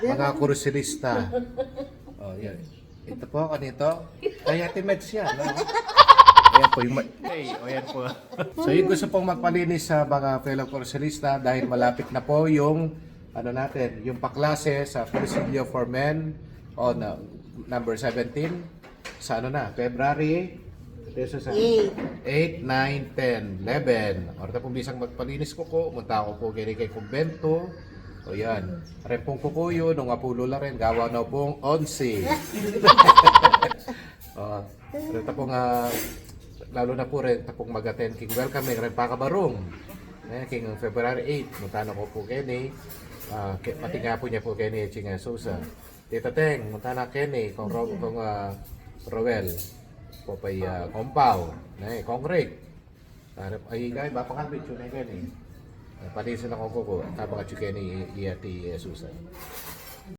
mga kursilista. Oh, yan. Ito po, kanito. Kaya Timets yan. No? Ayan po yung... Hey, o yan po. So yung gusto pong magpalinis sa mga fellow kursilista dahil malapit na po yung ano natin, yung paklase sa Presidio for Men on number 17 sa ano na, February 8, 9, 10, 11. Orta pong bisang magpalinis ko, munta ako po kay kumbento. O yan. Rin pong kukuyo, nung apulo la rin, gawa na pong 11. Rin pong, lalo na po rin, tapong mag-attend king welcome, rin pa kabarong. King February 8, munta na ko po Kenny. Pati nga po niya po Kenny Chinga Sousa. Tita Teng, munta na Kenny, kung Rowel. Po pa'y Compaw, kong Rick. Ay, bapakalbit yun na Kenny. Palisin ako ko, tapang at yung Kenny Iati Sousa.